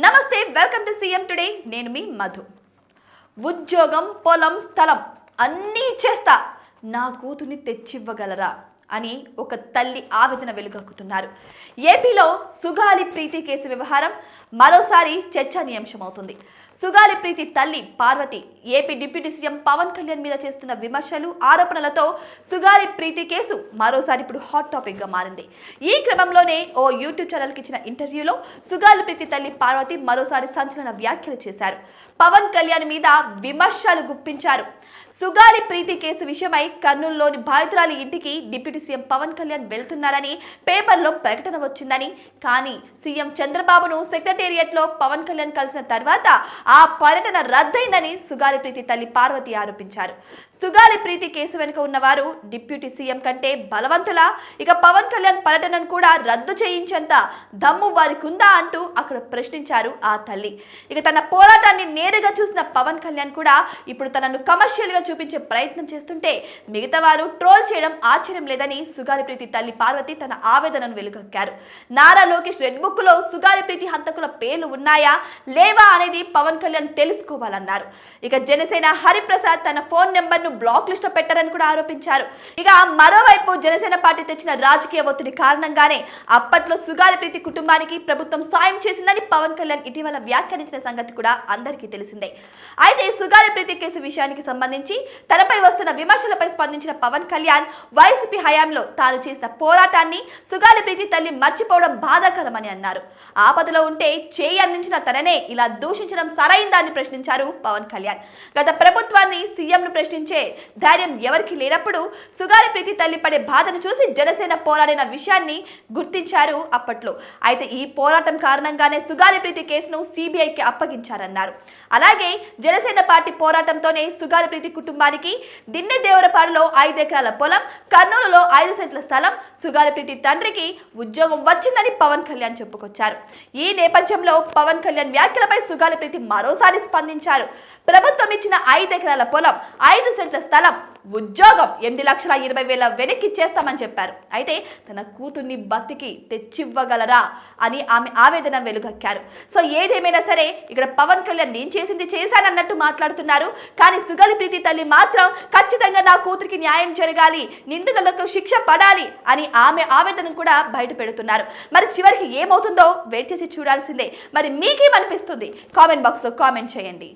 నమస్తే welcome to CM today నేను మీ మధు ఉద్యోగం పొలం స్థలం అన్నీ ఇచ్చేస్తా నా కూతుర్ని తెచ్చివ్వగలరా అని ఒక తల్లి ఆవేదన వెలుగక్కుతున్నారు. ఏపీలో సుగాలి ప్రీతి కేసు వ్యవహారం మరోసారి చర్చనీయాంశమవుతుంది. సుగాలి ప్రీతి తల్లి Parvati AP deputy CM Pawan Kalyan మీద చేస్తున్న విమర్శలు ఆరోపణలతో సుగాలి ప్రీతి కేసు మరోసారి ఇప్పుడు హాట్ టాపిక్ గా మారింది. ఈ క్రమంలోనే ఓ యూట్యూబ్ ఛానల్ కి ఇచ్చిన ఇంటర్వ్యూలో సుగాలి ప్రీతి తల్లి పార్వతి మరోసారి సంచలన వ్యాఖ్యలు చేశారు. పవన్ కళ్యాణ్ మీద విమర్శలు గుప్పించారు. సుగాలి ప్రీతి కేసు విషయమై కర్నూలులోని బాధితురాలి ఇంటికి డిప్యూటీ సీఎం పవన్ కళ్యాణ్ వెళ్తున్నారని పేపర్లో ప్రకటన వచ్చిందని, కానీ సీఎం చంద్రబాబును సెక్రటేరియట్ లో పవన్ కళ్యాణ్ కలిసిన తర్వాత ఆ పర్యటన రద్దయిందని సుగాలి ప్రీతి తల్లి పార్వతి ఆరోపించారు. సుగాలి ప్రీతి కేసు వెనుక ఉన్నవారు డిప్యూటీ సీఎం కంటే బలవంతులా, ఇక పవన్ కళ్యాణ్ పర్యటనను కూడా రద్దు చేయించేంత దమ్ము వారికి ఉందా అంటూ అక్కడ ప్రశ్నించారు ఆ తల్లి. ఇక తన పోరాటాన్ని నేరుగా చూసిన పవన్ కళ్యాణ్ కూడా ఇప్పుడు తనను కమర్షియల్ గా చూపించే ప్రయత్నం చేస్తుంటే మిగతా వారు ట్రోల్ చేయడం ఆశ్చర్యం లేదని సుగాలి ప్రీతి తల్లి పార్వతి తన ఆవేదనను వెలుగక్కారు. నారా లోకేష్ రెడ్ బుక్ లో సుగాలి ప్రీతి హంతకుల పేర్లు ఉన్నాయా లేవా అనేది పవన్ కళ్యాణ్ తెలుసుకోవాలన్నారు. ఇక జనసేన హరిప్రసాద్ తన ఫోన్ నెంబర్ ను బ్లాక్ లిస్ట్ లో పెట్టారని కూడా ఆరోపించారు. ఇక మరోవైపు జనసేన పార్టీ తెచ్చిన రాజకీయ ఒత్తిడి కారణంగానే అప్పట్లో సుగాలి ప్రీతి కుటుంబానికి ప్రభుత్వం సాయం చేసిందని పవన్ కళ్యాణ్ ఇటీవల వ్యాఖ్యానించిన సంగతి కూడా అందరికీ తెలిసిందే. అయితే సుగాలి ప్రీతి కేసు విషయానికి సంబంధించి తనపై వస్తున్న విమర్శలపై స్పందించిన పవన్ కళ్యాణ్ వైసీపీ హయాంలో తాను చేసిన పోరాటాన్ని సుగాలి ప్రీతి తల్లి మర్చిపోవడం బాధాకరమని అన్నారు. ఆపదలో ఉంటే చేయి అందించిన తననే ఇలా దూషించడం సరైందా అని ప్రశ్నించారు పవన్ కళ్యాణ్. గత ప్రభుత్వాన్ని సీఎంను ప్రశ్నించే ధైర్యం ఎవరికి లేనప్పుడు సుగాలి ప్రీతి తల్లి పడే బాధను చూసి జనసేన పోరాడిన విషయాన్ని గుర్తించారు అప్పట్లో. అయితే ఈ పోరాటం కారణంగానే సుగాలి ప్రీతి కేసును సిబిఐకి అప్పగించారన్నారు. అలాగే జనసేన పార్టీ పోరాటంతోనే సుగాలి ప్రీతి కుటుంబానికి దిన్నె దేవరపాడులో 5 ఎకరాల పొలం, కర్నూలులో 5 సెంట్ల స్థలం, సుగాలి ప్రీతి తండ్రికి ఉద్యోగం వచ్చిందని పవన్ కళ్యాణ్ చెప్పుకొచ్చారు. ఈ నేపథ్యంలో పవన్ కళ్యాణ్ వ్యాఖ్యలపై సుగాలి ప్రీతి మరోసారి స్పందించారు. ప్రభుత్వం ఇచ్చిన 5 ఎకరాల పొలం, 5 సెంట్ల స్థలం, ఉద్యోగం 8,20,000 వెనక్కి ఇచ్చేస్తామని చెప్పారు. అయితే తన కూతుర్ని బతికి తెచ్చివ్వగలరా అని ఆమె ఆవేదన వెలుగక్కారు. సో ఏదేమైనా సరే ఇక్కడ పవన్ కళ్యాణ్ నేను చేసింది చేశానన్నట్టు మాట్లాడుతున్నారు. కానీ సుగాలి ప్రీతి తల్లి మాత్రం ఖచ్చితంగా నా కూతురికి న్యాయం జరగాలి, నిందితులకు శిక్ష పడాలి అని ఆమె ఆవేదనను కూడా బయట పెడుతున్నారు. మరి చివరికి ఏమవుతుందో వెయిట్ చేసి చూడాల్సిందే. మరి మీకేమనిపిస్తుంది? కామెంట్ బాక్స్ లో కామెంట్ చేయండి.